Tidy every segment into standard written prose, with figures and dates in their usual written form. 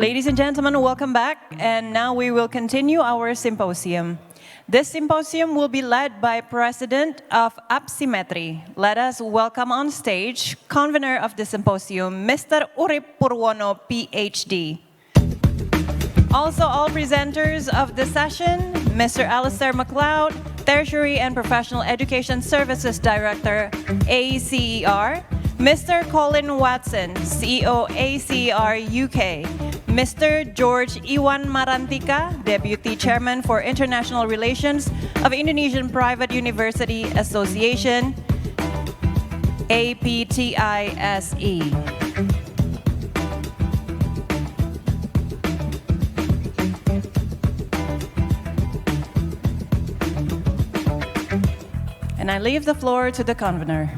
Ladies and gentlemen, welcome back. And now we will continue our symposium. This symposium will be led by President of APTISI. Let us welcome on stage, convener of the symposium, Mr. Urip Purwono, PhD. Also, all presenters of the session, Mr. Alistair Macleod, Tertiary and Professional Education Services Director, ACER, Mr. Colin Watson, CEO, ACER UK, Mr. George Iwan Marantika, Deputy Chairman for International Relations of Indonesian Private University Association, APTISI. And I leave the floor to the convener.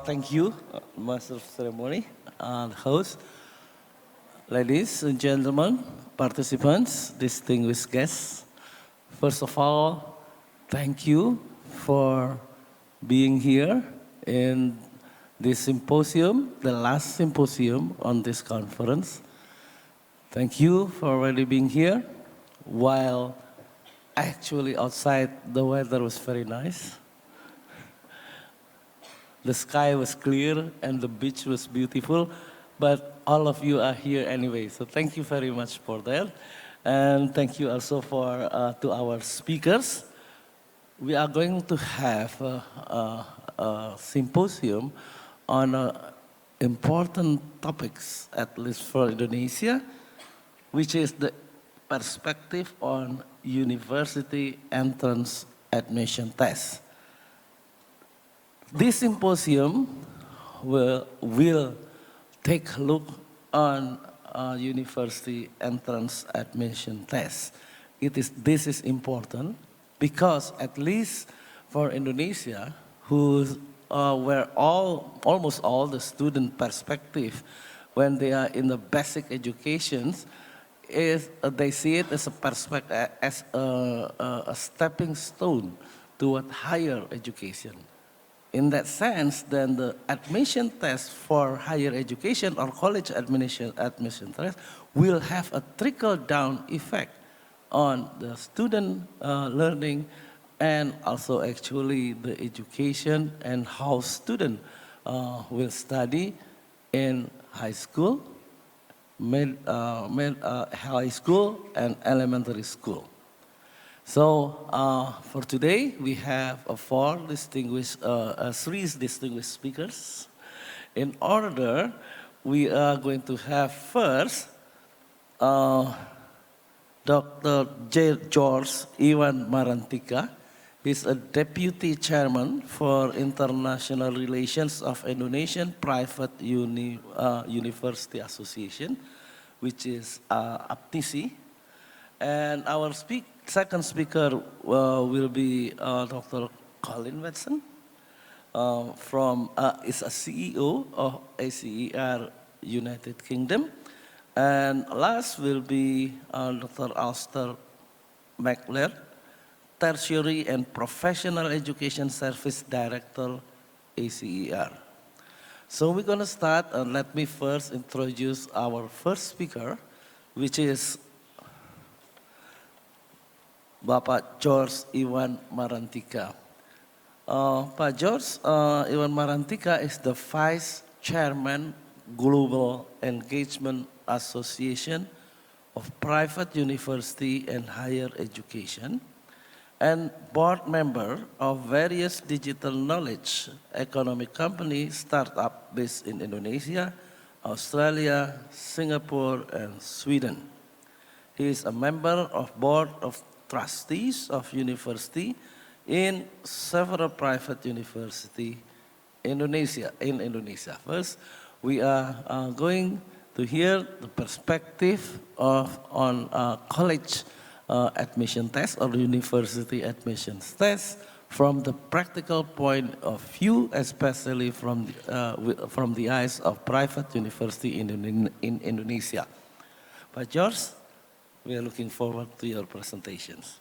Thank you, Master of Ceremony, host, ladies and gentlemen, participants, distinguished guests. First of all, thank you for being here in this symposium, the last symposium on this conference. Thank you for already being here, while actually outside the weather was very nice. The sky was clear and the beach was beautiful, but all of you are here anyway. So thank you very much for that. And thank you also for to our speakers. We are going to have a symposium on important topics, at least for Indonesia, which is the perspective on university entrance admission tests. This symposium will take a look on university entrance admission tests. This is important because at least for Indonesia, where almost all the student perspective when they are in the basic educations is they see it as a stepping stone toward higher education. In that sense, then the admission test for higher education or college admission test will have a trickle-down effect on the student learning and also actually the education and how students will study in high school, high school and elementary school. So for today, we have three distinguished speakers. In order, we are going to have first Dr. George Iwan Marantika. He's a Deputy Chairman for International Relations of Indonesian Private University Association, which is APTISI. And our second speaker will be Dr. Colin Watson, is a CEO of ACER United Kingdom. And last will be Dr. Alistair Macleod, Tertiary and Professional Education Service Director, ACER. So we're going to start, and let me first introduce our first speaker, which is Bapak George Iwan Marantika. Pak George Iwan Marantika is the Vice Chairman, Global Engagement Association of Private University and Higher Education, and board member of various digital knowledge economic companies, startup based in Indonesia, Australia, Singapore, and Sweden. He is a member of board of trustees of university in several private university in Indonesia. First, we are going to hear the perspective on college admission test or university admission test from the practical point of view, especially from the eyes of private university in Indonesia. Pak George, We are looking forward to your presentations.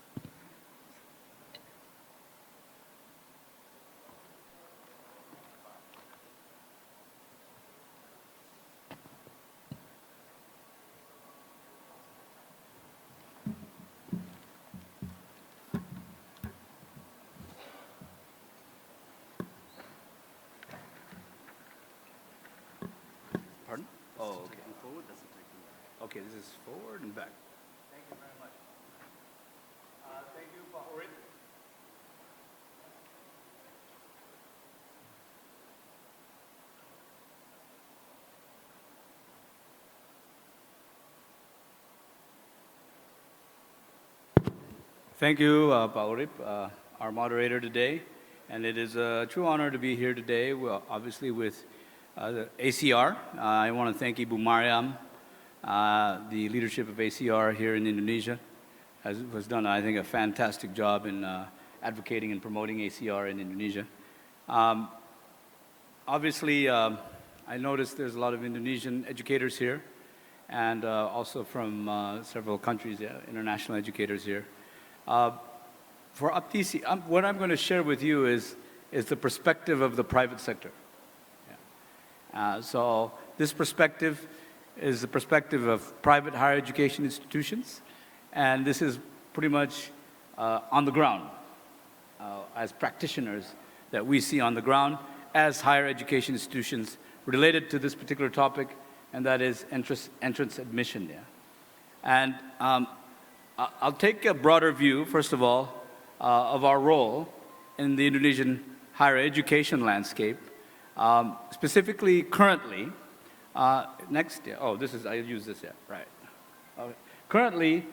Pardon? Oh, okay. Forward doesn't take me back. Okay, this is forward and back. Thank you very much. Thank you, Pak Orit. Thank you, Pak Orit, our moderator today. And it is a true honor to be here today, well, obviously with the ACER. I want to thank Ibu Mariam, the leadership of ACER here in Indonesia has done, I think, a fantastic job in advocating and promoting ACER in Indonesia. Obviously, I noticed there's a lot of Indonesian educators here, and also from several countries, international educators here. For APTISI, what I'm going to share with you is the perspective of the private sector. So this perspective is the perspective of private higher education institutions, and this is pretty much on the ground as practitioners that we see on the ground as higher education institutions related to this particular topic, and that is entrance admission. Yeah. And I'll take a broader view, first of all, of our role in the Indonesian higher education landscape. Specifically, currently, next, yeah, oh, this is, I use this, yeah, right. Okay. Currently,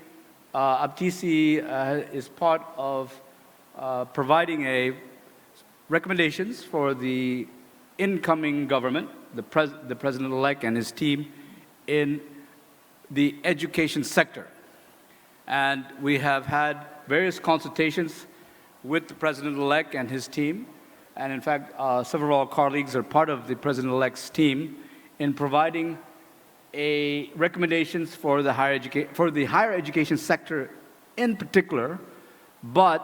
APTISI is part of providing recommendations for the incoming government, the president-elect and his team in the education sector. And we have had various consultations with the president-elect and his team. And in fact, several of our colleagues are part of the president-elect's team in providing recommendations for the higher education sector in particular, but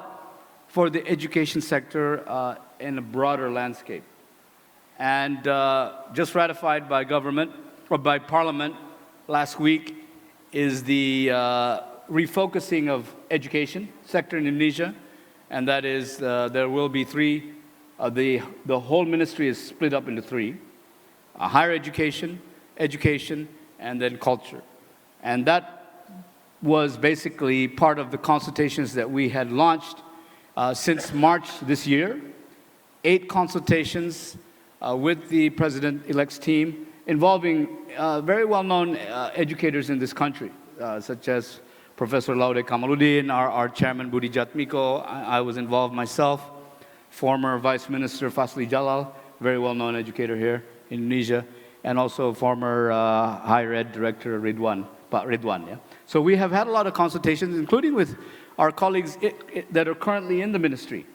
for the education sector in a broader landscape. And just ratified by government, or by parliament last week, is the refocusing of education sector in Indonesia, and that is there will be three. The whole ministry is split up into three: higher education, education, and then culture. And that was basically part of the consultations that we had launched since March this year. 8 consultations with the president-elect's team involving very well-known educators in this country, such as Professor Laude Kamaludin, our chairman Budi Jatmiko. I was involved myself. Former Vice Minister Fasli Jalal, very well-known educator here in Indonesia, and also former Higher Ed Director Ridwan. Yeah. So we have had a lot of consultations, including with our colleagues that are currently in the ministry,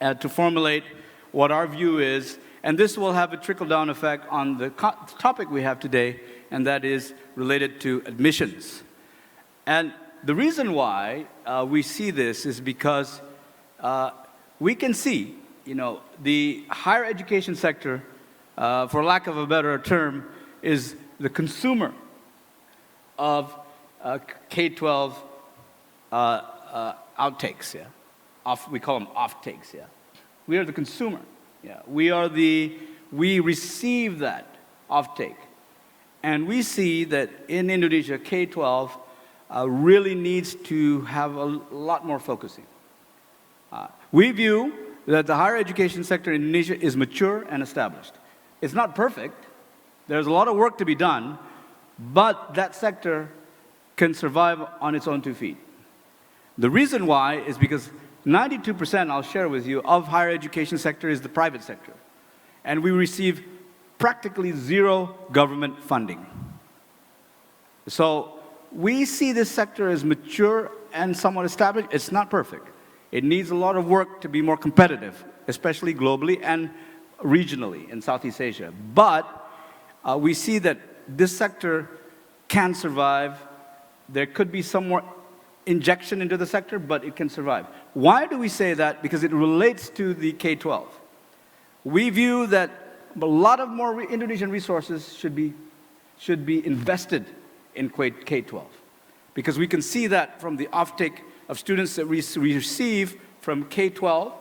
to formulate what our view is, and this will have a trickle-down effect on the topic we have today, and that is related to admissions. And the reason why we see this is because we can see, the higher education sector, for lack of a better term, is the consumer of K-12 outtakes. Yeah, we call them offtakes. Yeah, we are the consumer. Yeah, we receive that offtake, and we see that in Indonesia, K-12 really needs to have a lot more focusing. We view that the higher education sector in Indonesia is mature and established. It's not perfect. There's a lot of work to be done, but that sector can survive on its own 2 feet. The reason why is because 92%, I'll share with you, of higher education sector is the private sector. And we receive practically zero government funding. So we see this sector as mature and somewhat established. It's not perfect. It needs a lot of work to be more competitive, especially globally and regionally in Southeast Asia. But we see that this sector can survive there could be some more injection into the sector, but it can survive. Why do we say that? Because it relates to the K-12. We view that a lot of more Indonesian resources should be invested in K-12, because we can see that from the offtake of students that we receive from K-12,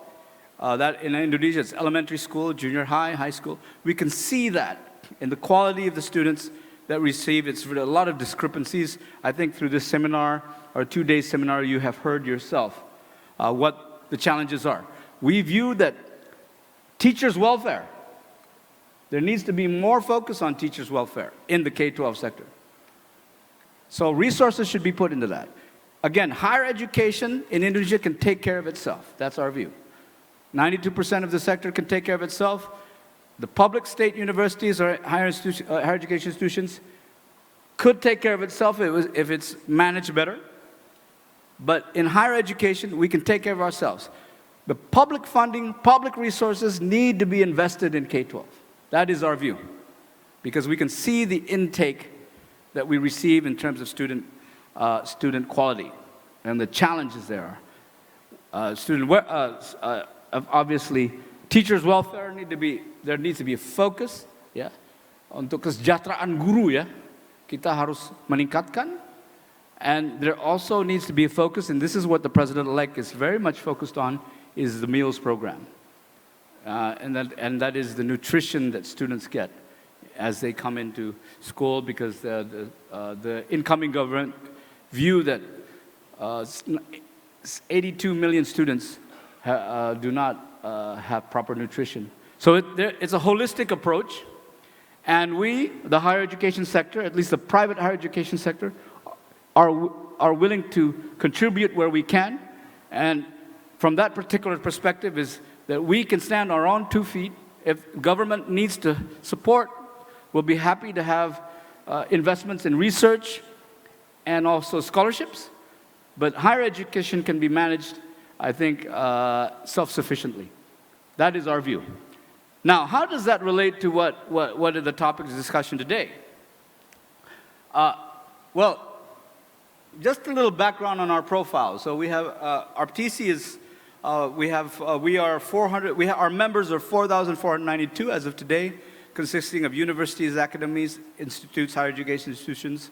that in Indonesia it's elementary school, junior high, high school. We can see that in the quality of the students that receive. It's a lot of discrepancies. I think through this seminar, or 2-day seminar, you have heard yourself what the challenges are. We view that teachers' welfare, there needs to be more focus on teachers' welfare in the K-12 sector. So resources should be put into that. Again, higher education in Indonesia can take care of itself. That's our view. 92% of the sector can take care of itself. The public state universities or higher education institutions could take care of itself if it's managed better. But in higher education, we can take care of ourselves. The public funding, public resources need to be invested in K-12. That is our view, because we can see the intake that we receive in terms of student quality and the challenges there are. Obviously, teachers' welfare there needs to be a focus, ya. Untuk kesejahteraan guru, ya, kita harus meningkatkan. And there also needs to be a focus, and this is what the president-elect is very much focused on, is the meals program. And that is the nutrition that students get as they come into school, because the incoming government view that 82 million students do not have proper nutrition. So it's a holistic approach, and we, the higher education sector, at least the private higher education sector, are willing to contribute where we can. And from that particular perspective is that we can stand on our own 2 feet. If government needs to support, we'll be happy to have investments in research and also scholarships. But higher education can be managed, I think, self-sufficiently. That is our view. Now, how does that relate to what are the topics of discussion today? Well, just a little background on our profile. So we have APTISI is our members are 4,492 as of today, consisting of universities, academies, institutes, higher education institutions.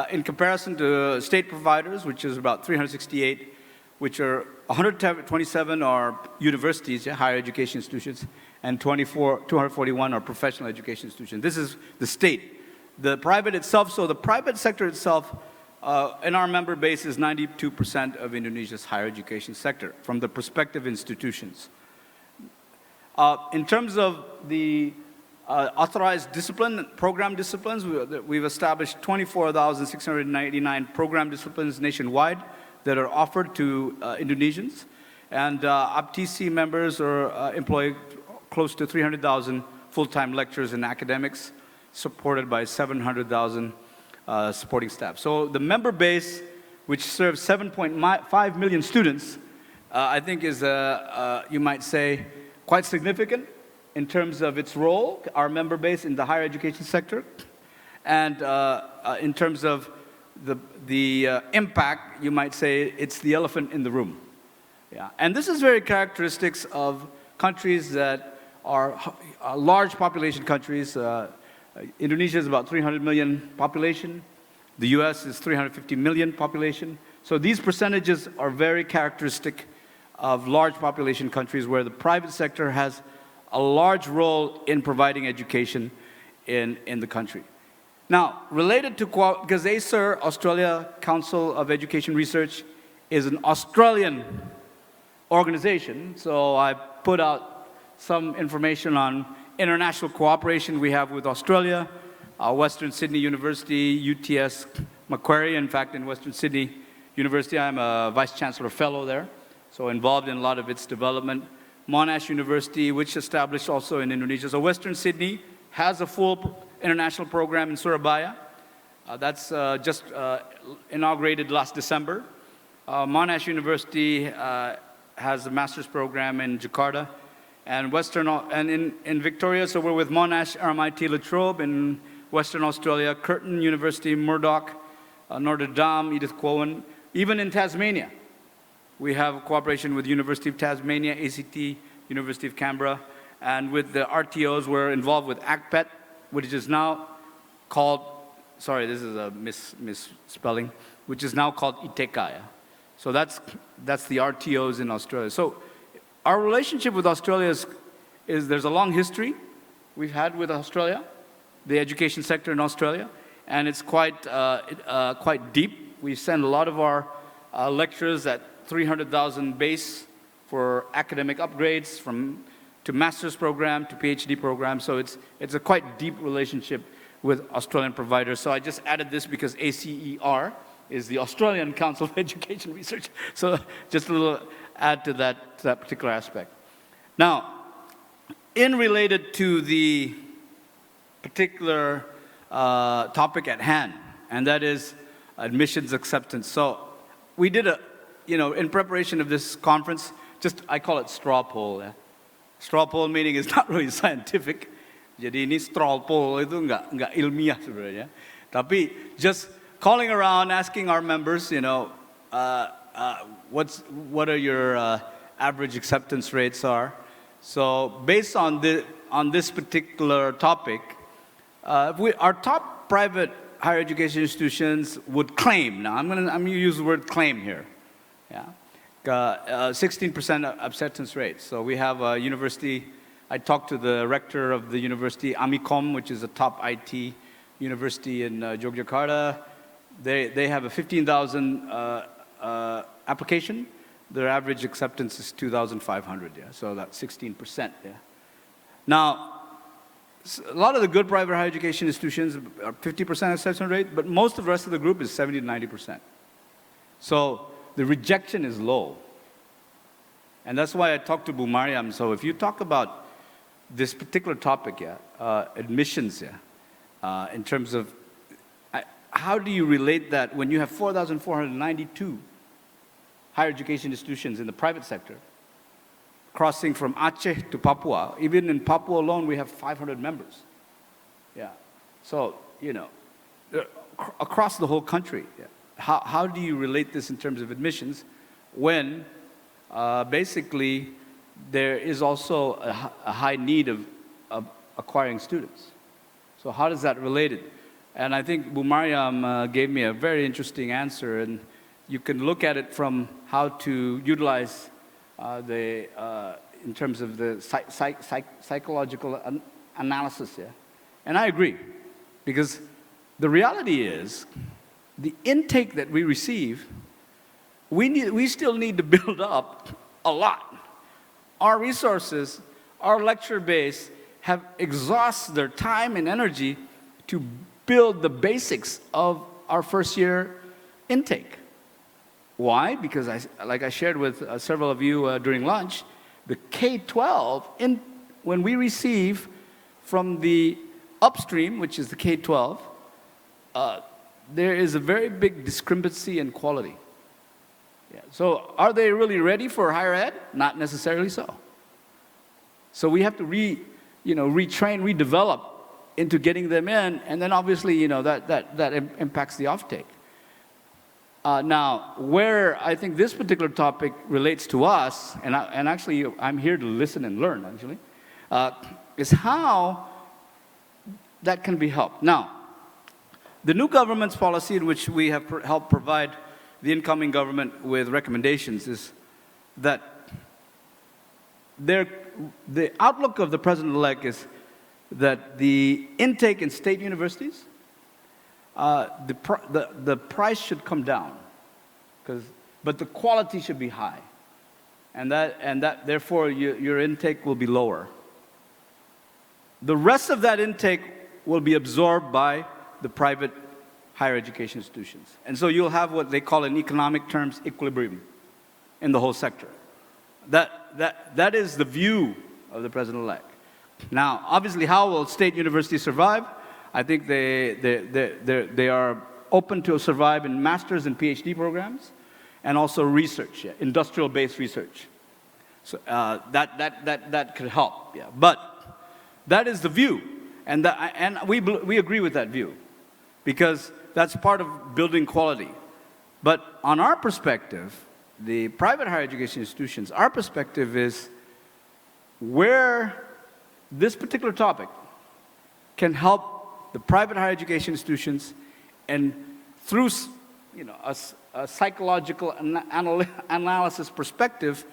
In comparison to state providers, which is about 368, which are 127 are universities, higher education institutions, and 241 are professional education institutions. This is the state. The private itself, so the private sector itself, in our member base is 92% of Indonesia's higher education sector from the prospective institutions. In terms of the authorized program disciplines, we've established 24,699 program disciplines nationwide that are offered to Indonesians. And APTISI members employ close to 300,000 full-time lecturers and academics, supported by 700,000 supporting staff. So the member base, which serves 7.5 million students, I think is, you might say, quite significant in terms of its role, our member base in the higher education sector, and in terms of the impact, you might say it's the elephant in the room. Yeah. And this is very characteristics of countries that are large population countries. Indonesia is about 300 million population. The US is 350 million population. So these percentages are very characteristic of large population countries where the private sector has a large role in providing education in the country. Now, related to, because ACER, Australia Council of Education Research, is an Australian organization, so I put out some information on international cooperation we have with Australia, Western Sydney University, UTS Macquarie. In fact, in Western Sydney University, I'm a Vice Chancellor Fellow there, so involved in a lot of its development. Monash University, which established also in Indonesia. So Western Sydney has a full international program in Surabaya. That's just inaugurated last December. Monash University has a master's program in Jakarta. And in Victoria, so we're with Monash RMIT La Trobe in Western Australia, Curtin University, Murdoch, Notre Dame, Edith Cowan. Even in Tasmania, we have cooperation with University of Tasmania, ACT, University of Canberra, and with the RTOs, we're involved with ACPET, which is now called, sorry, this is a misspelling, which is now called ITECA. So that's the RTOs in Australia. So our relationship with Australia is there's a long history we've had with Australia, the education sector in Australia, and it's quite deep. We send a lot of our lecturers at 300,000 base for academic upgrades to master's program to PhD program. So it's a quite deep relationship with Australian providers. So I just added this because ACER is the Australian Council of Education Research. So just a little add to that particular aspect. Now, in related to the particular topic at hand, and that is admissions acceptance. So we did in preparation of this conference, I call it straw poll. Yeah? Straw poll meaning is not really scientific. Jadi ini straw poll itu nggak ilmiah sebenarnya. Tapi just calling around, asking our members, what are your average acceptance rates are. So based on this particular topic, our top private higher education institutions would claim. Now I'm gonna use the word claim here. Yeah, 16% acceptance rate. So we have a university. I talked to the rector of the university, Amikom, which is a top IT university in Yogyakarta. They have a 15,000 application. Their average acceptance is 2,500. Yeah, so that's 16%. Yeah. Now, a lot of the good private higher education institutions are 50% acceptance rate, but most of the rest of the group is 70 to 90%. So the rejection is low. And that's why I talked to Bu Mariam. So if you talk about this particular topic, admissions, in terms of how do you relate that when you have 4,492 higher education institutions in the private sector, crossing from Aceh to Papua. Even in Papua alone, we have 500 members. Yeah. So, across the whole country, how do you relate this in terms of admissions when basically there is also a high need of acquiring students? So how does that relate it? And I think Bu Mariam gave me a very interesting answer, and you can look at it from how to utilize in terms of the psychological analysis. Yeah? And I agree, because the reality is the intake that we receive, we still need to build up a lot. Our resources, our lecture base have exhausted their time and energy to build the basics of our first year intake. Why? Because like I shared with several of you during lunch, the K-12, when we receive from the upstream, which is the K-12, there is a very big discrepancy in quality. Yeah. So are they really ready for higher ed? Not necessarily so. So we have to retrain, redevelop into getting them in, and then obviously, that impacts the offtake. Now, where I think this particular topic relates to us, and actually I'm here to listen and learn, actually, is how that can be helped. Now, the new government's policy in which we have helped provide the incoming government with recommendations is that the outlook of the president-elect is that the intake in state universities, the price should come down, but the quality should be high, and that therefore your intake will be lower. The rest of that intake will be absorbed by the private higher education institutions, and so you'll have what they call in economic terms equilibrium in the whole sector. That is the view of the president-elect. Now, obviously, how will state universities survive? I think they are open to survive in master's and PhD programs, and also research, industrial-based research. So that could help. Yeah. But that is the view, and we agree with that view, because that's part of building quality. But on our perspective, the private higher education institutions, our perspective is where this particular topic can help the private higher education institutions, and through a psychological analysis perspective,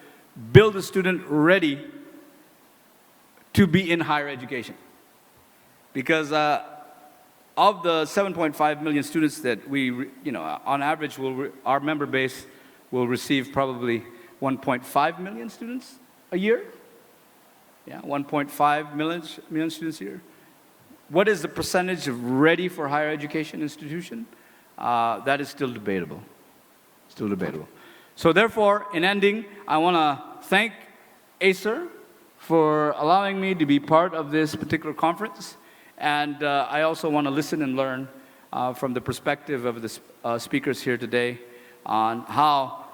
build a student ready to be in higher education. Because of the 7.5 million students that we, on average, our member base will receive probably 1.5 million students a year. Yeah, 1.5 million students a year. What is the percentage of ready for higher education institution? That is still debatable. Still debatable. So therefore, in ending, I want to thank ACER for allowing me to be part of this particular conference. And I also want to listen and learn from the perspective of the speakers here today on how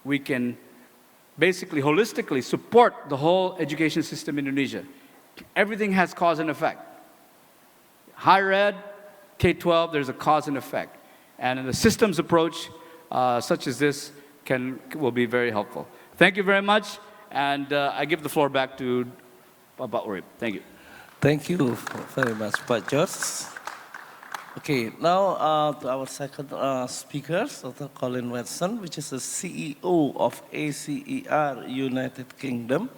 we can basically holistically support the whole education system in Indonesia. Everything has cause and effect. Higher ed, K-12, there's a cause and effect. And in the systems approach, such as this, will be very helpful. Thank you very much, and I give the floor back to Pak Urip. Thank you. Thank you very much, Pak George. Okay, now to our second speaker, Dr. Colin Watson, which is the CEO of ACER United Kingdom.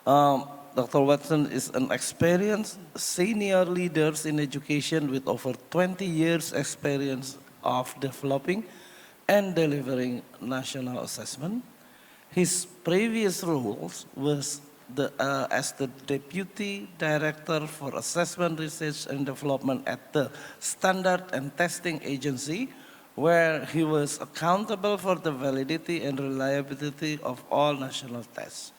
Dr. Watson is an experienced senior leader in education with over 20 years experience of developing and delivering national assessment. His previous roles was as the Deputy Director for Assessment Research and Development at the Standard and Testing Agency, where he was accountable for the validity and reliability of all national tests.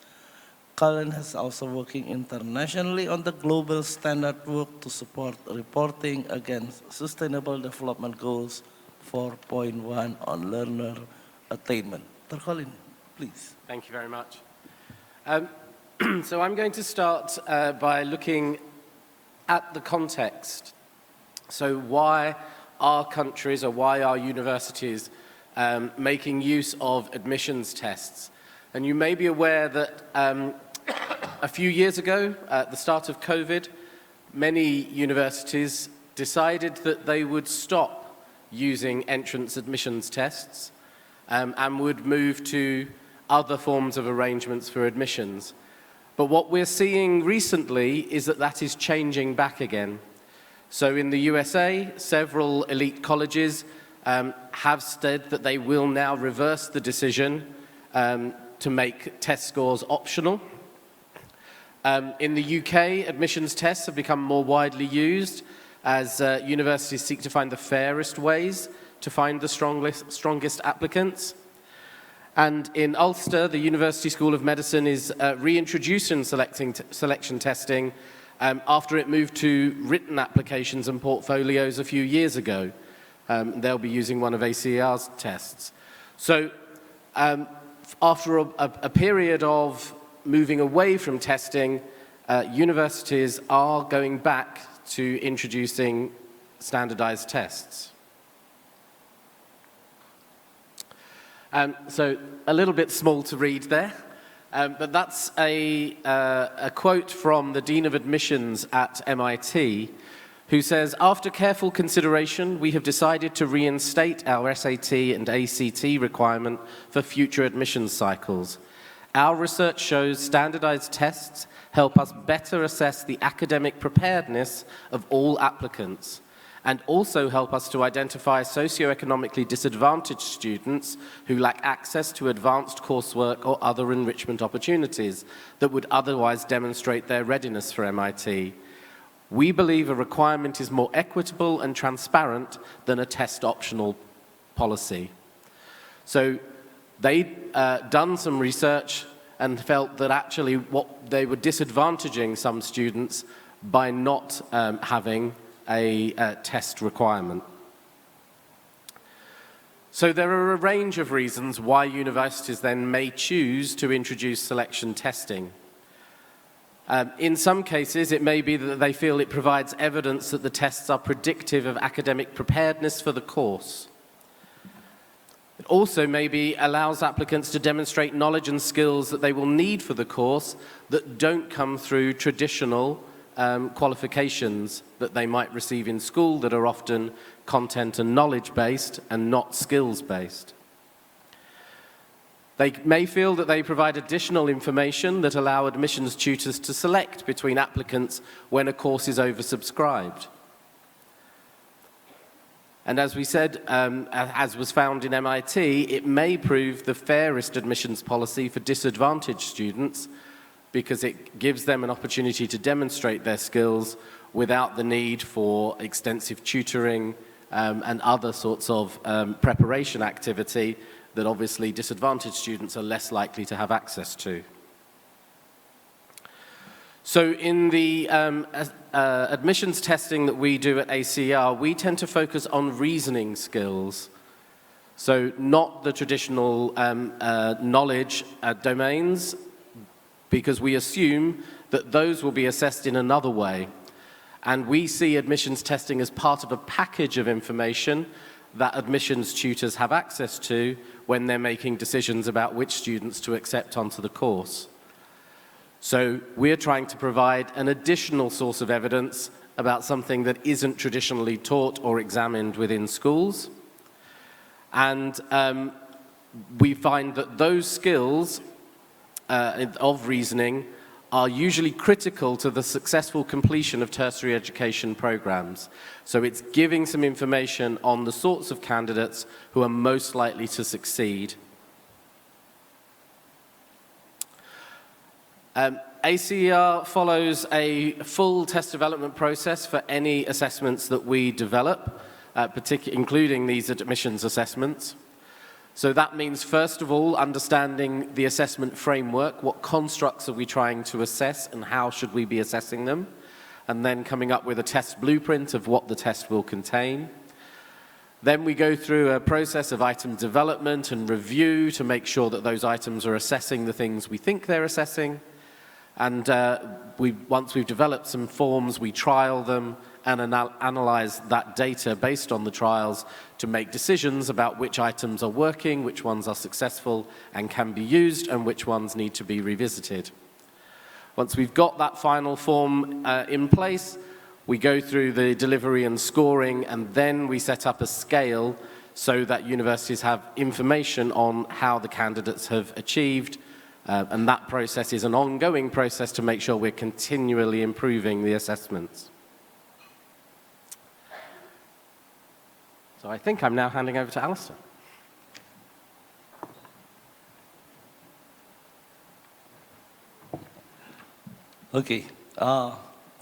Colin has also working internationally on the global standard work to support reporting against Sustainable Development Goals 4.1 on learner attainment. Dr. Colin, please. Thank you very much. So I'm going to start by looking at the context. So why are countries or why are universities making use of admissions tests? And you may be aware that a few years ago, at the start of COVID, many universities decided that they would stop using entrance admissions tests and would move to other forms of arrangements for admissions. But what we're seeing recently is that that is changing back again. So in the USA, several elite colleges have said that they will now reverse the decision to make test scores optional. In the UK, admissions tests have become more widely used as universities seek to find the fairest ways to find the strongest applicants. And in Ulster, the University School of Medicine is reintroducing selection testing after it moved to written applications and portfolios a few years ago. They'll be using one of ACER's tests. So after a period of moving away from testing, universities are going back to introducing standardized tests. So a little bit small to read there, but that's a quote from the Dean of Admissions at MIT, who says, "After careful consideration, we have decided to reinstate our SAT and ACT requirement for future admissions cycles. Our research shows standardized tests help us better assess the academic preparedness of all applicants and also help us to identify socioeconomically disadvantaged students who lack access to advanced coursework or other enrichment opportunities that would otherwise demonstrate their readiness for MIT. We believe a requirement is more equitable and transparent than a test optional policy." So they'd done some research and felt that actually they were disadvantaging some students by not having a test requirement. So there are a range of reasons why universities then may choose to introduce selection testing. In some cases, it may be that they feel it provides evidence that the tests are predictive of academic preparedness for the course. It also maybe allows applicants to demonstrate knowledge and skills that they will need for the course that don't come through traditional qualifications that they might receive in school that are often content and knowledge-based and not skills-based. They may feel that they provide additional information that allow admissions tutors to select between applicants when a course is oversubscribed. And as we said, as was found in MIT, it may prove the fairest admissions policy for disadvantaged students because it gives them an opportunity to demonstrate their skills without the need for extensive tutoring and other sorts of preparation activity that obviously disadvantaged students are less likely to have access to. So in the admissions testing that we do at ACER, we tend to focus on reasoning skills. So not the traditional knowledge domains, because we assume that those will be assessed in another way. And we see admissions testing as part of a package of information that admissions tutors have access to when they're making decisions about which students to accept onto the course. So we're trying to provide an additional source of evidence about something that isn't traditionally taught or examined within schools. And we find that those skills of reasoning are usually critical to the successful completion of tertiary education programs. So it's giving some information on the sorts of candidates who are most likely to succeed. ACER follows a full test development process for any assessments that we develop, including these admissions assessments. So that means, first of all, understanding the assessment framework. What constructs are we trying to assess and how should we be assessing them? And then coming up with a test blueprint of what the test will contain. Then we go through a process of item development and review to make sure that those items are assessing the things we think they're assessing. And once we've developed some forms, we trial them and analyze that data based on the trials to make decisions about which items are working, which ones are successful and can be used, and which ones need to be revisited. Once we've got that final form in place, we go through the delivery and scoring, and then we set up a scale so that universities have information on how the candidates have achieved. And that process is an ongoing process to make sure we're continually improving the assessments. So I think I'm now handing over to Alistair. Okay,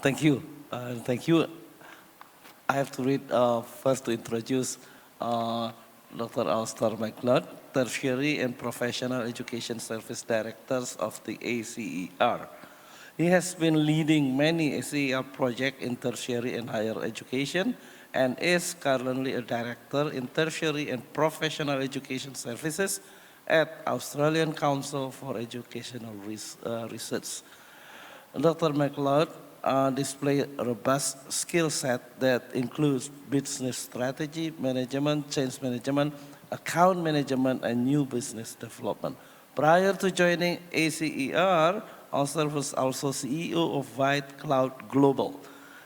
thank you. Thank you. I have to read first to introduce Dr. Alistair Macleod, Tertiary and Professional Education Service Directors of the ACER. He has been leading many ACER projects in tertiary and higher education and is currently a director in tertiary and professional education services at Australian Council for Educational Research. Dr. Macleod displays a robust skill set that includes business strategy, management, change management, account management, and new business development. Prior to joining ACER, Alistair was also CEO of White Cloud Global.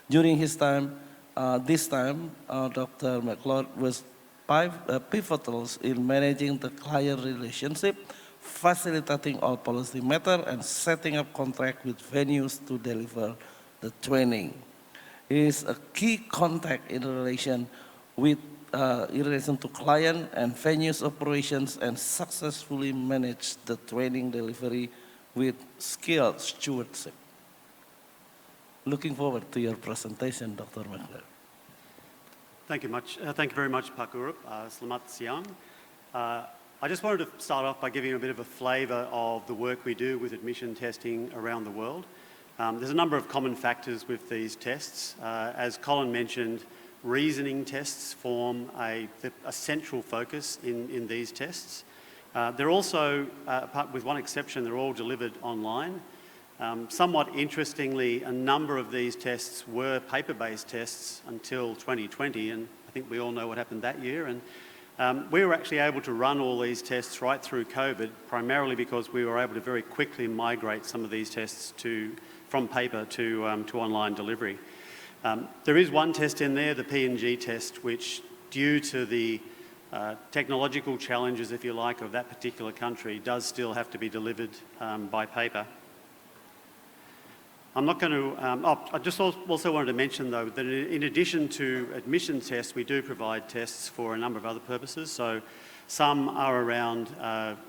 During his time, Dr. Macleod was pivotal in managing the client relationship, facilitating all policy matters, and setting up contracts with venues to deliver the training. He is a key contact in relation to client and venues operations and successfully manage the training delivery with skilled stewardship. Looking forward to your presentation, Dr. Macleod. Thank you very much, Pak Urup. Selamat siang. I just wanted to start off by giving you a bit of a flavour of the work we do with admission testing around the world. There's a number of common factors with these tests. As Colin mentioned, reasoning tests form a central focus in these tests. They're also, with one exception, they're all delivered online. Somewhat interestingly, a number of these tests were paper-based tests until 2020, and I think we all know what happened that year. And we were actually able to run all these tests right through COVID, primarily because we were able to very quickly migrate some of these tests from paper to online delivery. There is one test in there, the P&G test, which, due to the technological challenges, if you like, of that particular country, does still have to be delivered by paper. I'm not going to, I just also wanted to mention though that in addition to admission tests, we do provide tests for a number of other purposes. So some are around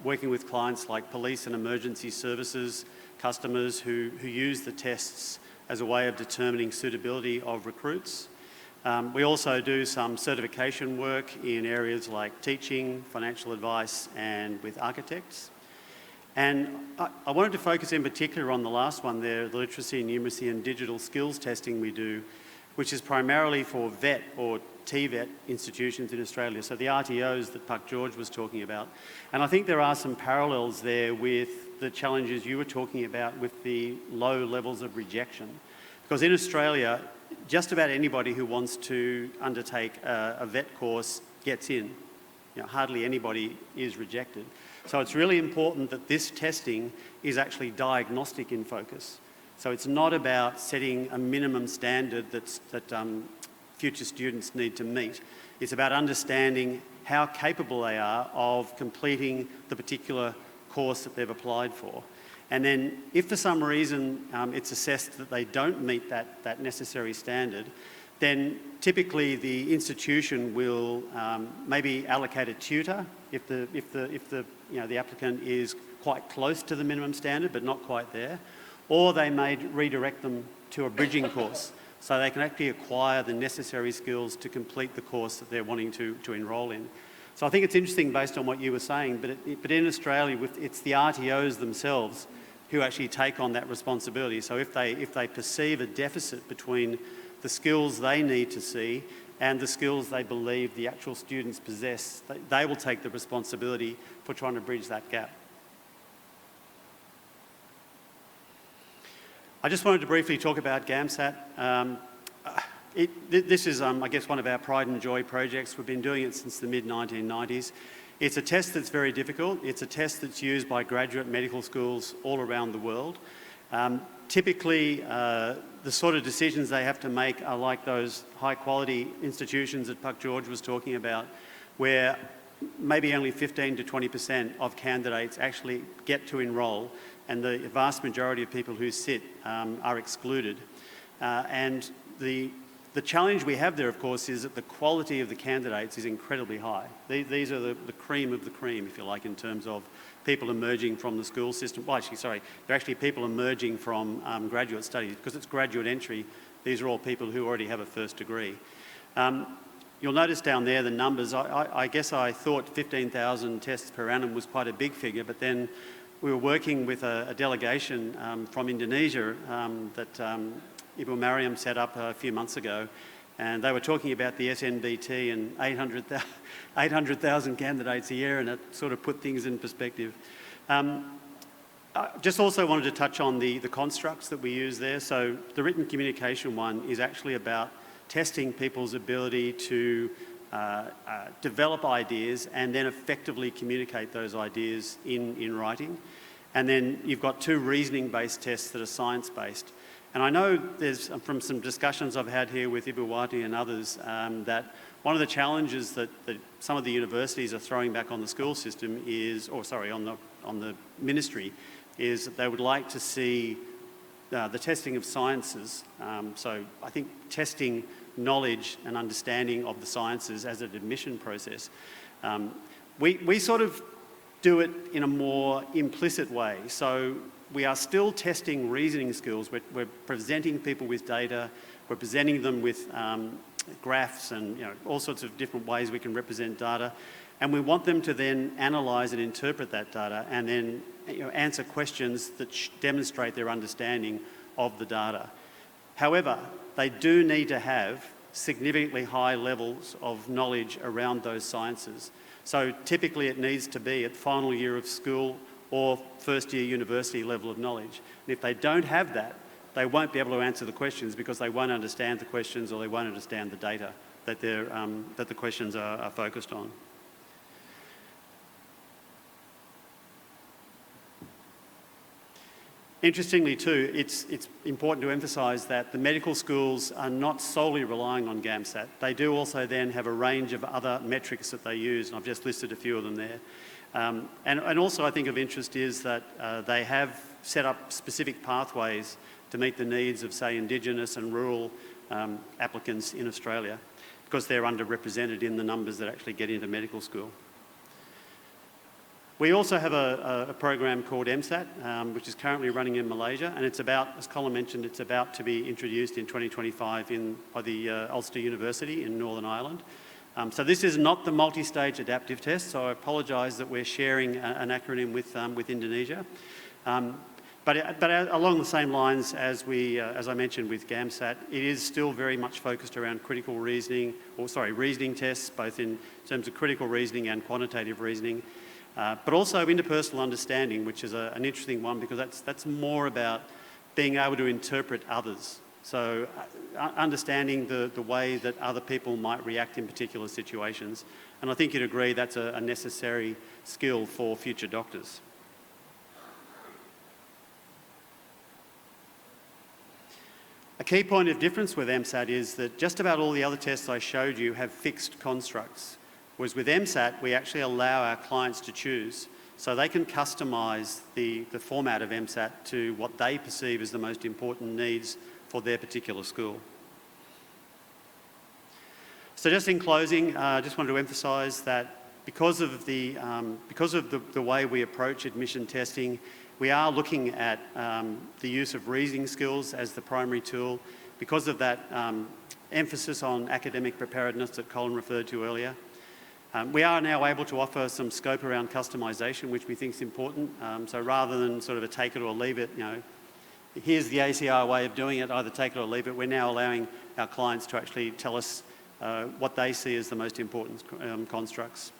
working with clients like police and emergency services, customers who use the tests as a way of determining suitability of recruits. We also do some certification work in areas like teaching, financial advice, and with architects. And I wanted to focus in particular on the last one there, the literacy, numeracy and digital skills testing we do, which is primarily for VET or TVET institutions in Australia, so the RTOs that Puck George was talking about. And I think there are some parallels there with the challenges you were talking about with the low levels of rejection. Because in Australia, just about anybody who wants to undertake a VET course gets in. You know, hardly anybody is rejected. So it's really important that this testing is actually diagnostic in focus. So it's not about setting a minimum standard that future students need to meet. It's about understanding how capable they are of completing the particular course that they've applied for. And then if for some reason it's assessed that they don't meet that necessary standard, then typically the institution will maybe allocate a tutor if the applicant is quite close to the minimum standard but not quite there, or they may redirect them to a bridging course so they can actually acquire the necessary skills to complete the course that they're wanting to enrol in. So I think it's interesting based on what you were saying, but in Australia it's the RTOs themselves who actually take on that responsibility. So if they perceive a deficit between the skills they need to see and the skills they believe the actual students possess, they will take the responsibility for trying to bridge that gap. I just wanted to briefly talk about GAMSAT. This is, I guess, one of our pride and joy projects. We've been doing it since the mid-1990s. It's a test that's very difficult. It's a test that's used by graduate medical schools all around the world. Typically, the sort of decisions they have to make are like those high-quality institutions that Puck George was talking about, where maybe only 15 to 20% of candidates actually get to enrol, and the vast majority of people who sit are excluded. And the challenge we have there, of course, is that the quality of the candidates is incredibly high. These are the cream of the cream, if you like, in terms of people emerging from the school system. Well, actually, sorry, they're actually people emerging from graduate studies. Because it's graduate entry, these are all people who already have a first degree. You'll notice down there the numbers. I guess I thought 15,000 tests per annum was quite a big figure, but then we were working with a delegation from Indonesia that Iwan Marantika set up a few months ago, and they were talking about the SNBT and 800,000 candidates a year, and it sort of put things in perspective. I just also wanted to touch on the constructs that we use there. So the written communication one is actually about testing people's ability to develop ideas and then effectively communicate those ideas in writing. And then you've got two reasoning-based tests that are science-based. And I know there's, from some discussions I've had here with Ibuwati and others, that one of the challenges that some of the universities are throwing back on the school system is, or sorry, on the ministry, is that they would like to see the testing of sciences. So I think testing knowledge and understanding of the sciences as an admission process. We sort of do it in a more implicit way. So we are still testing reasoning skills. We're presenting people with data. We're presenting them with graphs and all sorts of different ways we can represent data. And we want them to then analyse and interpret that data and then answer questions that demonstrate their understanding of the data. However, they do need to have significantly high levels of knowledge around those sciences. So typically it needs to be at final year of school or first-year university level of knowledge. And if they don't have that, they won't be able to answer the questions because they won't understand the questions or they won't understand the data that, that the questions are focused on. Interestingly too, it's important to emphasise that the medical schools are not solely relying on GAMSAT. They do also then have a range of other metrics that they use, and I've just listed a few of them there. And also I think of interest is that they have set up specific pathways to meet the needs of, say, Indigenous and rural applicants in Australia, because they're underrepresented in the numbers that actually get into medical school. We also have a program called MSAT, which is currently running in Malaysia, and it's about, as Colin mentioned, it's about to be introduced in 2025 by the Ulster University in Northern Ireland. So this is not the multi-stage adaptive test, so I apologise that we're sharing an acronym with Indonesia. But along the same lines as I mentioned with GAMSAT, it is still very much focused around critical reasoning, reasoning tests, both in terms of critical reasoning and quantitative reasoning. But also interpersonal understanding, which is an interesting one because that's more about being able to interpret others. So understanding the way that other people might react in particular situations. And I think you'd agree that's a necessary skill for future doctors. A key point of difference with MSAT is that just about all the other tests I showed you have fixed constructs. Whereas with MSAT, we actually allow our clients to choose. So they can customise the format of MSAT to what they perceive as the most important needs for their particular school. So just in closing, I just wanted to emphasise that because of the way we approach admission testing, we are looking at the use of reasoning skills as the primary tool. Because of that emphasis on academic preparedness that Colin referred to earlier. We are now able to offer some scope around customisation, which we think is important. So rather than sort of a take it or leave it, here's the ACER way of doing it, either take it or leave it, we're now allowing our clients to actually tell us what they see as the most important constructs.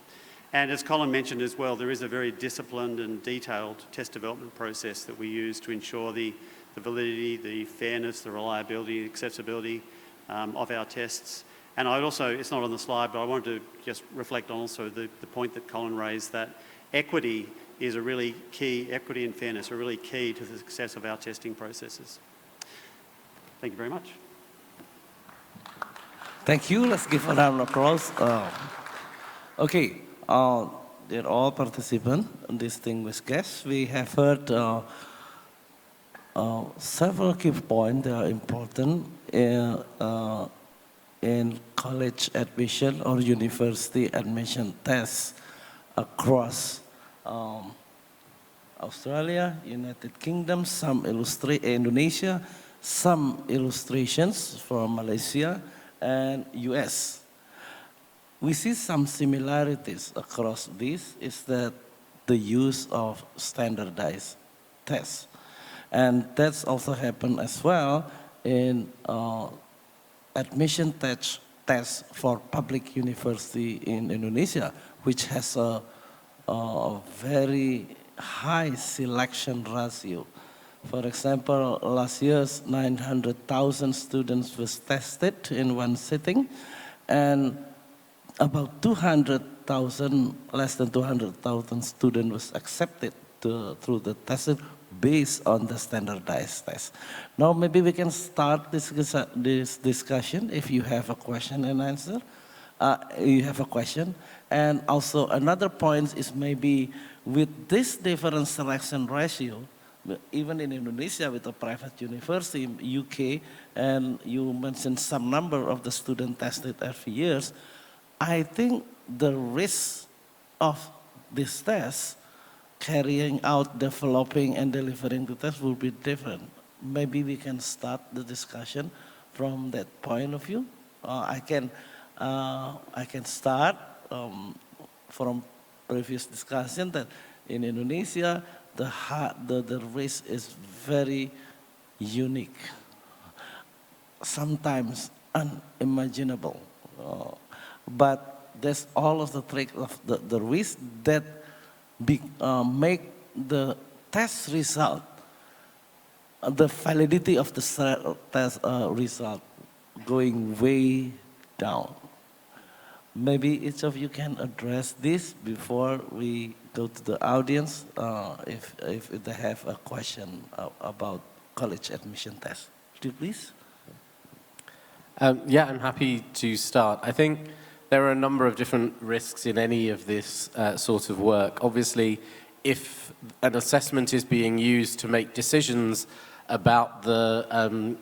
And as Colin mentioned as well, there is a very disciplined and detailed test development process that we use to ensure the validity, the fairness, the reliability, the accessibility of our tests. And I'd also, it's not on the slide, but I wanted to just reflect on also the point that Colin raised, that equity is a really key, equity and fairness are really key to the success of our testing processes. Thank you very much. Thank you. Let's give a round of applause. Okay, dear all participants, distinguished guests, we have heard several key points that are important in college admission or university admission tests across Australia, United Kingdom, Indonesia, some illustrations from Malaysia and US. We see some similarities across these is that the use of standardized tests. And that's also happened as well in admission tests for public university in Indonesia, which has a very high selection ratio. For example, last year's 900,000 students was tested in one sitting, and about 200,000, less than 200,000 students was accepted through the testing based on the standardized test. Now maybe we can start this discussion if you have a question and answer. You have a question. And also another point is maybe with this different selection ratio, even in Indonesia with a private university, in UK, and you mentioned some number of the students tested every year, I think the risk of this test carrying out, developing, and delivering the test will be different. Maybe we can start the discussion from that point of view. I can start from previous discussion that in Indonesia the risk is very unique, sometimes unimaginable, but there's all of the trick of the risk that make the test result, the validity of the test result going way down. Maybe each of you can address this before we go to the audience, if they have a question about college admission test. Would you please? Yeah, I'm happy to start. I think there are a number of different risks in any of this sort of work. Obviously, if an assessment is being used to make decisions about the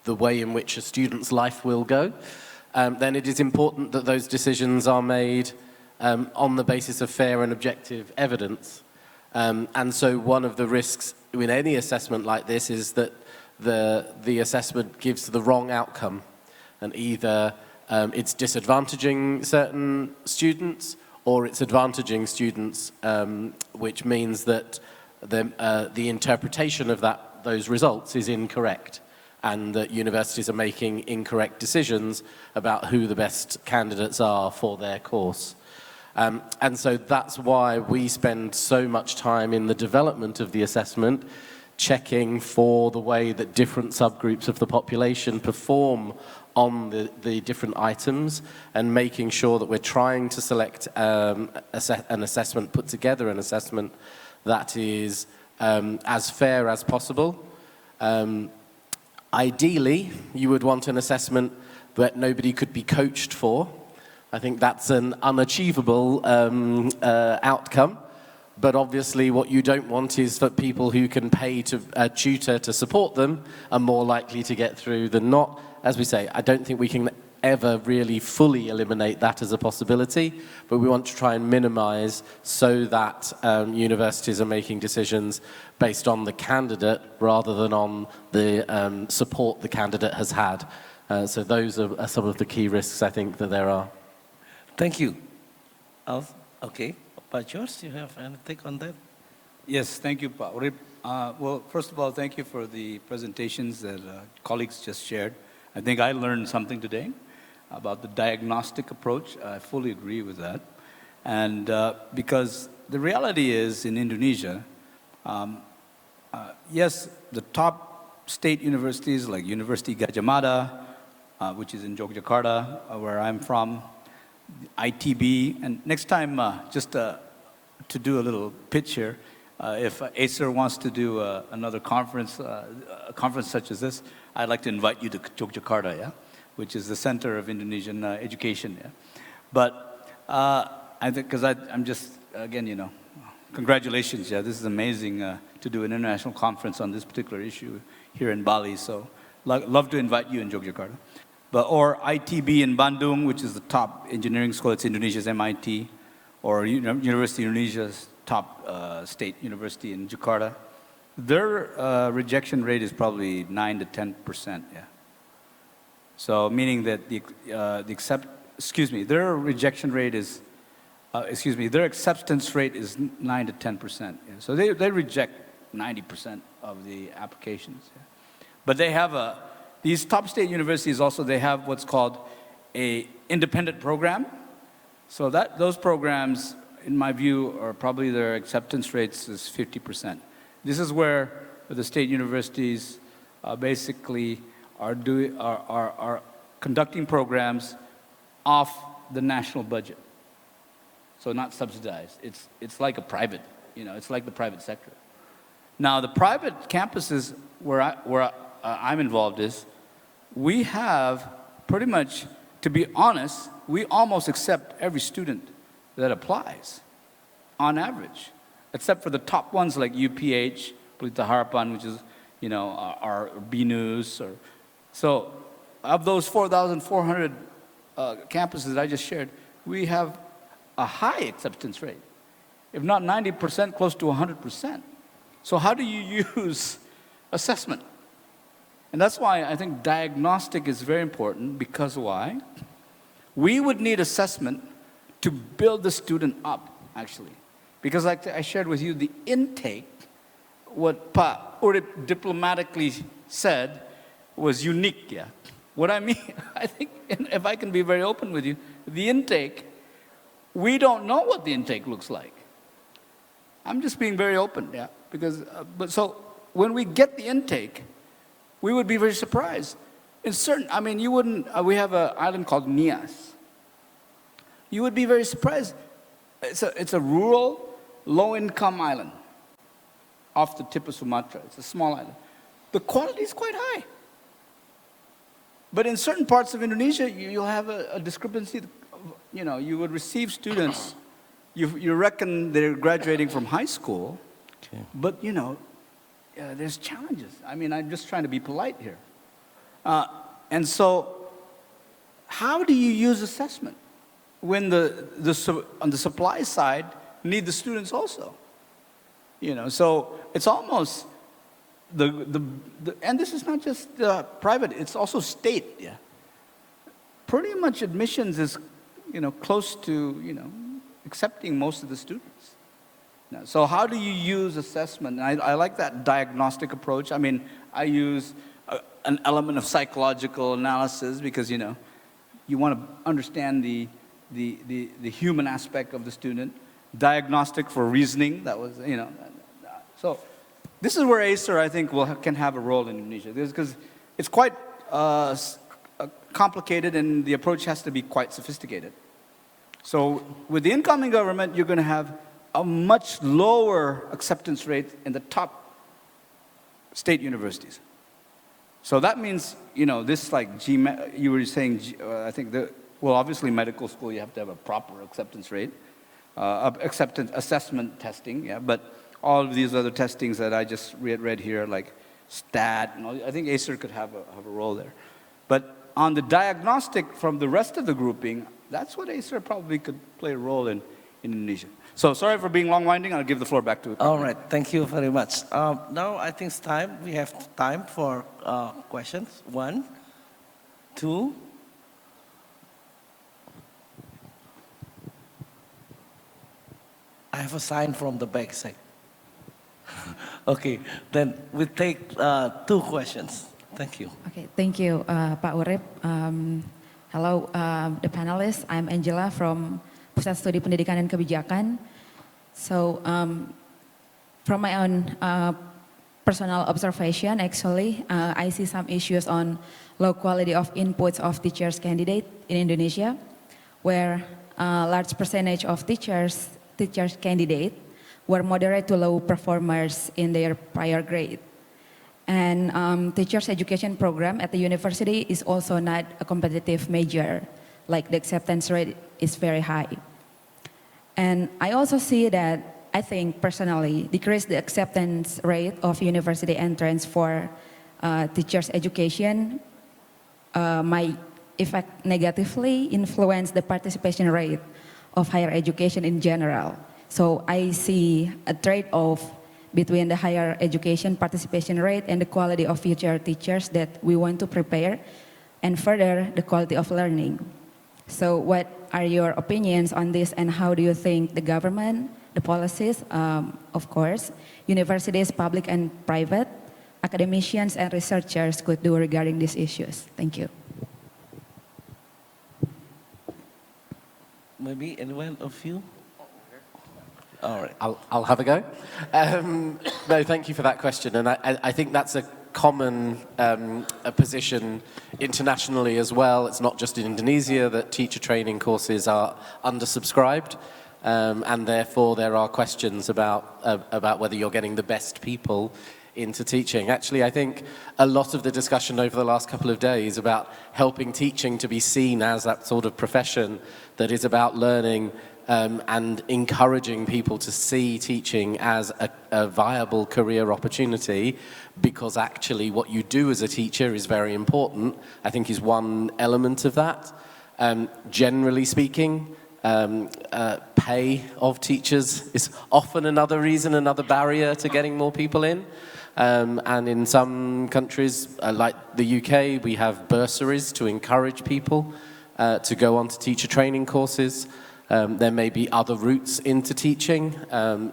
way in which a student's life will go, then it is important that those decisions are made on the basis of fair and objective evidence. And so one of the risks in any assessment like this is that the assessment gives the wrong outcome, and either it's disadvantaging certain students or it's advantaging students, which means that the interpretation of those results is incorrect, and that universities are making incorrect decisions about who the best candidates are for their course. And so that's why we spend so much time in the development of the assessment, checking for the way that different subgroups of the population perform on the different items, and making sure that we're trying to select an assessment, put together an assessment that is as fair as possible. Ideally, you would want an assessment that nobody could be coached for. I think that's an unachievable outcome. But obviously what you don't want is for people who can pay to a tutor to support them are more likely to get through than not. As we say, I don't think we can ever really fully eliminate that as a possibility, but we want to try and minimize so that universities are making decisions based on the candidate rather than on the support the candidate has had. So those are some of the key risks I think that there are. Thank you. Okay. Pak George, you have anything on that? Yes, thank you, Pak Urip. Well, first of all, thank you for the presentations that colleagues just shared. I think I learned something today about the diagnostic approach. I fully agree with that. And because the reality is in Indonesia, yes, the top state universities like University Gadjah Mada, which is in Yogyakarta, where I'm from, ITB, and next time, just to do a little pitch here, if ACER wants to do another conference, a conference such as this, I'd like to invite you to Yogyakarta, yeah, which is the center of Indonesian education. Yeah? But I think, because I'm just, again, you know, congratulations, yeah, this is amazing to do an international conference on this particular issue here in Bali, so love to invite you in Yogyakarta. Or ITB in Bandung, which is the top engineering school, it's Indonesia's MIT, or University of Indonesia's top state university in Jakarta. Their rejection rate is probably 9 to 10%, yeah. So meaning that their rejection rate is, their acceptance rate is 9 to 10%. Yeah. So they reject 90% of the applications. Yeah. But they have these top state universities also, they have what's called a independent program. So those programs, in my view, are probably their acceptance rates is 50%. This is where the state universities basically are conducting programs off the national budget. So not subsidized. It's like a private, it's like the private sector. Now the private campuses where I'm involved is, we have pretty much, to be honest, we almost accept every student that applies, on average, except for the top ones like UPH, Pelita Harapan, which is, our BNews. So of those 4,400 campuses that I just shared, we have a high acceptance rate, if not 90%, close to 100%. So how do you use assessment? And that's why I think diagnostic is very important, because why? We would need assessment to build the student up, actually. Because like I shared with you, the intake, what Pa Urip diplomatically said, was unique, yeah. What I mean, I think, if I can be very open with you, the intake, we don't know what the intake looks like. I'm just being very open, yeah. Because, but so when we get the intake, we would be very surprised. In certain, I mean, you wouldn't, we have an island called Nias. You would be very surprised. It's a rural, low-income island off the tip of Sumatra. It's a small island. The quality is quite high. But in certain parts of Indonesia, you'll have a discrepancy. You know, you would receive students, you reckon they're graduating from high school, Okay. but you know, there's challenges. I mean, I'm just trying to be polite here. And so, how do you use assessment when on the supply side need the students also? You know, so it's almost and this is not just private; it's also state. Yeah, pretty much admissions is, you know, close to, you know, accepting most of the students. Now, so how do you use assessment? And I like that diagnostic approach. I mean, I use an element of psychological analysis because, you know, you want to understand the human aspect of the student. Diagnostic for reasoning, that was, you know. So this is where ACER, I think, can have a role in Indonesia. Because it's quite complicated and the approach has to be quite sophisticated. So with the incoming government, you're going to have a much lower acceptance rate in the top state universities. So that means, you know, this like you were saying, I think, well, obviously medical school, you have to have a proper acceptance rate, acceptance assessment testing, yeah, but all of these other testings that I just read here, like STAT, and all, I think ACER could have a role there. But on the diagnostic from the rest of the grouping, that's what ACER probably could play a role in Indonesia. So sorry for being long-winding. I'll give the floor back to you. All right, thank you very much. Now I think it's time. We have time for questions. 1, 2. I have a sign from the back side. Okay, then we take 2 questions. Thank you. Okay, thank you, Pak Urip. Hello, the panelists. I'm Angela from Pusat Studi Pendidikan dan Kebijakan. So, from my own personal observation, actually, I see some issues on low quality of inputs of teachers candidate in Indonesia, where a large percentage of teachers candidate were moderate to low performers in their prior grade. And teachers education program at the university is also not a competitive major, like the acceptance rate is very high. And I also see that, I think personally, decrease the acceptance rate of university entrance for teachers education might effect negatively influence the participation rate of higher education in general. So I see a trade-off between the higher education participation rate and the quality of future teachers that we want to prepare, and further the quality of learning. So what are your opinions on this, and how do you think the government, the policies, of course, universities, public and private, academicians and researchers could do regarding these issues? Thank you. Maybe anyone of you? All right. I'll have a go. No, thank you for that question. And I think that's a common a position internationally as well. It's not just in Indonesia that teacher training courses are undersubscribed. And therefore, there are questions about whether you're getting the best people into teaching. Actually, I think a lot of the discussion over the last couple of days about helping teaching to be seen as that sort of profession that is about learning and encouraging people to see teaching as a viable career opportunity, because actually what you do as a teacher is very important, I think is one element of that. Generally speaking, pay of teachers is often another reason, another barrier to getting more people in. And in some countries, like the UK, we have bursaries to encourage people to go on to teacher training courses. There may be other routes into teaching. Again,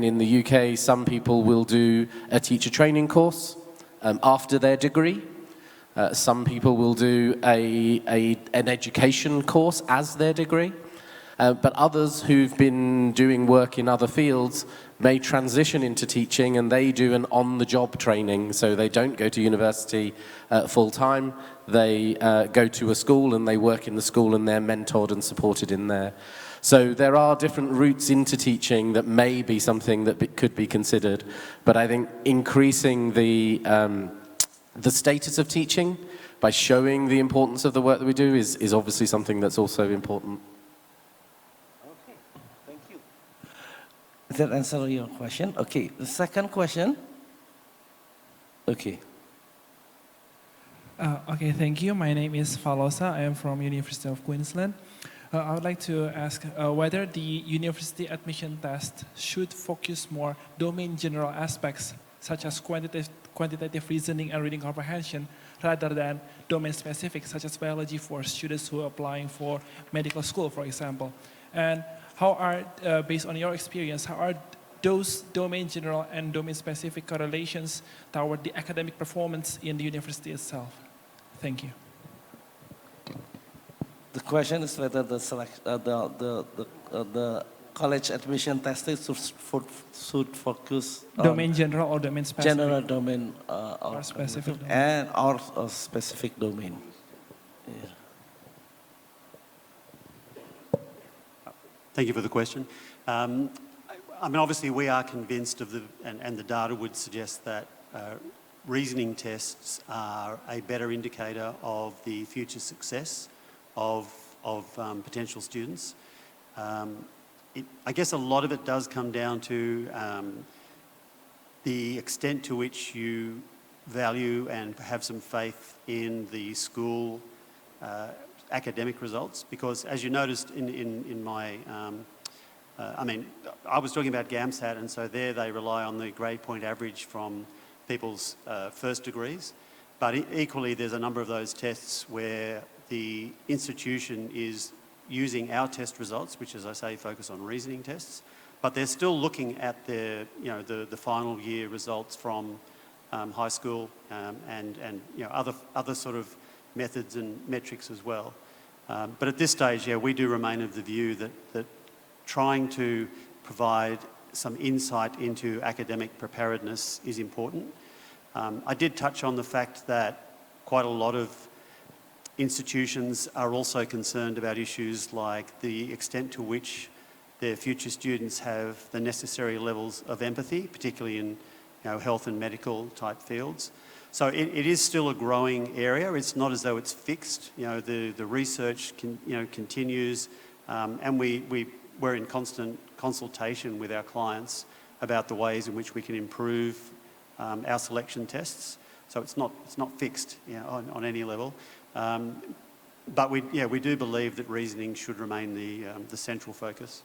in the UK, some people will do a teacher training course after their degree. Some people will do an education course as their degree. But others who've been doing work in other fields may transition into teaching, and they do an on-the-job training. So they don't go to university full-time. They go to a school and they work in the school, and they're mentored and supported in there. So there are different routes into teaching that may be something that could be considered. But I think increasing the status of teaching by showing the importance of the work that we do is obviously something that's also important. Okay, thank you. Does that answer your question? Okay, the second question. Okay. Okay, thank you. My name is Falosa. I am from University of Queensland. I would like to ask whether the university admission test should focus more domain general aspects, such as quantitative reasoning and reading comprehension, rather than domain specific, such as biology for students who are applying for medical school, for example. And how are, based on your experience, how are those domain general and domain specific correlations toward the academic performance in the university itself? Thank you. The question is whether the college admission testing should focus on Domain general or domain specific? general domain or specific domain. and or a specific domain. Yeah. Thank you for the question. I mean, obviously, we are convinced of and the data would suggest that reasoning tests are a better indicator of the future success of potential students. I guess a lot of it does come down to the extent to which you value and have some faith in the school academic results, because as you noticed in my, I mean, I was talking about GAMSAT, and so there they rely on the grade point average from people's first degrees, but equally there's a number of those tests where the institution is using our test results, which, as I say, focus on reasoning tests, but they're still looking at the final year results from high school and other sort of methods and metrics as well. But at this stage, yeah, we do remain of the view that trying to provide some insight into academic preparedness is important. I did touch on the fact that quite a lot of institutions are also concerned about issues like the extent to which their future students have the necessary levels of empathy, particularly in health and medical type fields. So it is still a growing area. It's not as though it's fixed. The research continues, and we're in constant consultation with our clients about the ways in which we can improve our selection tests. So it's not fixed on any level. But we do believe that reasoning should remain the central focus.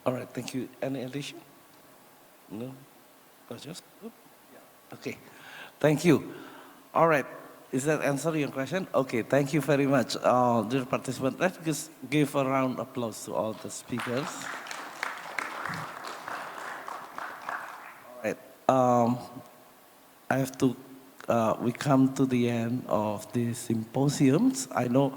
All right, thank you. Any addition? No? Just good? Yeah. Okay, thank you. All right, is that answer your question? Okay, thank you very much, dear participants. Let's just give a round of applause to all the speakers. All right, I have to, we come to the end of the symposiums. I know,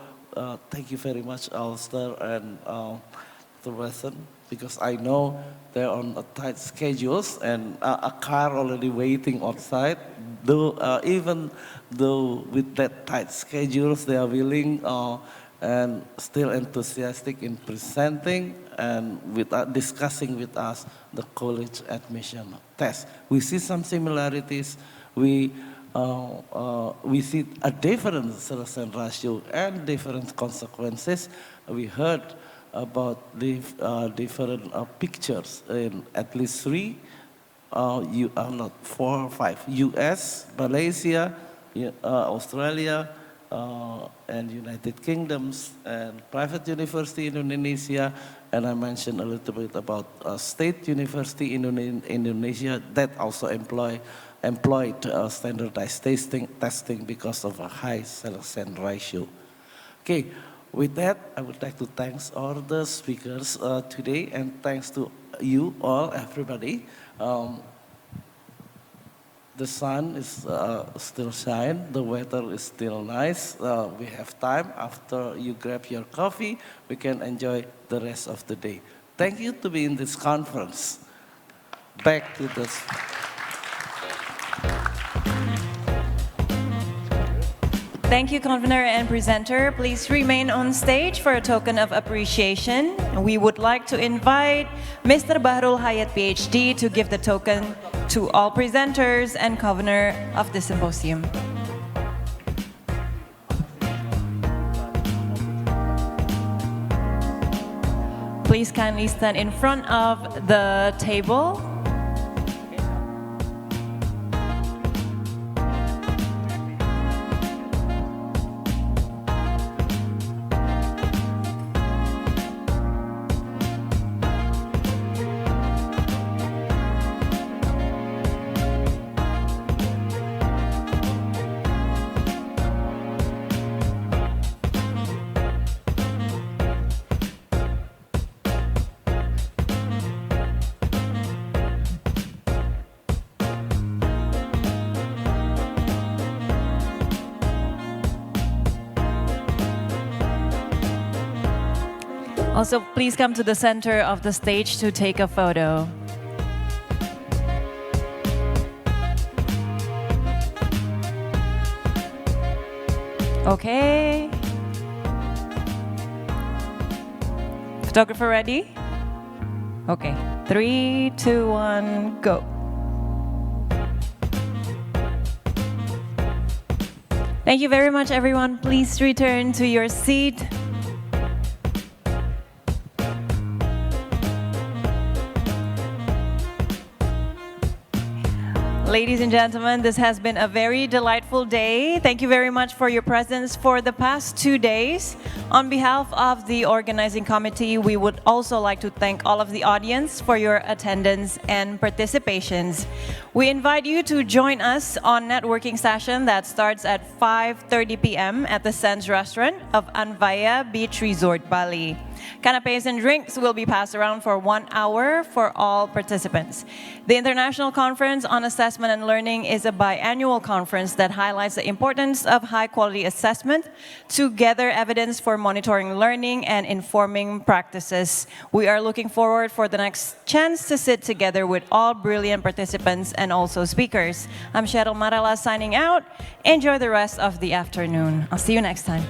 thank you very much, Alistair and Dr. Wesson, because I know they're on a tight schedules and a car already waiting outside. Though, even though with that tight schedules, they are willing and still enthusiastic in presenting and with discussing with us the college admission test. We see some similarities. We see a different selection ratio and different consequences. We heard about the different pictures in at least three, not 4 or 5, US, Malaysia, Australia, and United Kingdoms, and private university in Indonesia, and I mentioned a little bit about state university in Indonesia that also employed standardized testing because of a high selection ratio. Okay, with that, I would like to thank all the speakers today, and thanks to you all, everybody. The sun is still shine, the weather is still nice. We have time after you grab your coffee, we can enjoy the rest of the day. Thank you to be in this conference. Back to this. Thank you, Convener and presenter. Please remain on stage for a token of appreciation. We would like to invite Mr. Bahrul Hayat, PhD, to give the token to all presenters and Convener of the symposium. Please kindly stand in front of the table. Also, please come to the center of the stage to take a photo. Okay. Photographer ready? Okay. 3, 2, 1, go. Thank you very much, everyone. Please return to your seat. Ladies and gentlemen, this has been a very delightful day. Thank you very much for your presence for the past 2 days. On behalf of the organizing committee, we would also like to thank all of the audience for your attendance and participations. We invite you to join us on networking session that starts at 5:30 p.m. at the Sands Restaurant of Anvaya Beach Resort, Bali. Canapes and drinks will be passed around for 1 hour for all participants. The International Conference on Assessment and Learning is a biannual conference that highlights the importance of high-quality assessment to gather evidence for monitoring learning and informing practices. We are looking forward for the next chance to sit together with all brilliant participants and also speakers. I'm Cheryl Marala signing out. Enjoy the rest of the afternoon. I'll see you next time.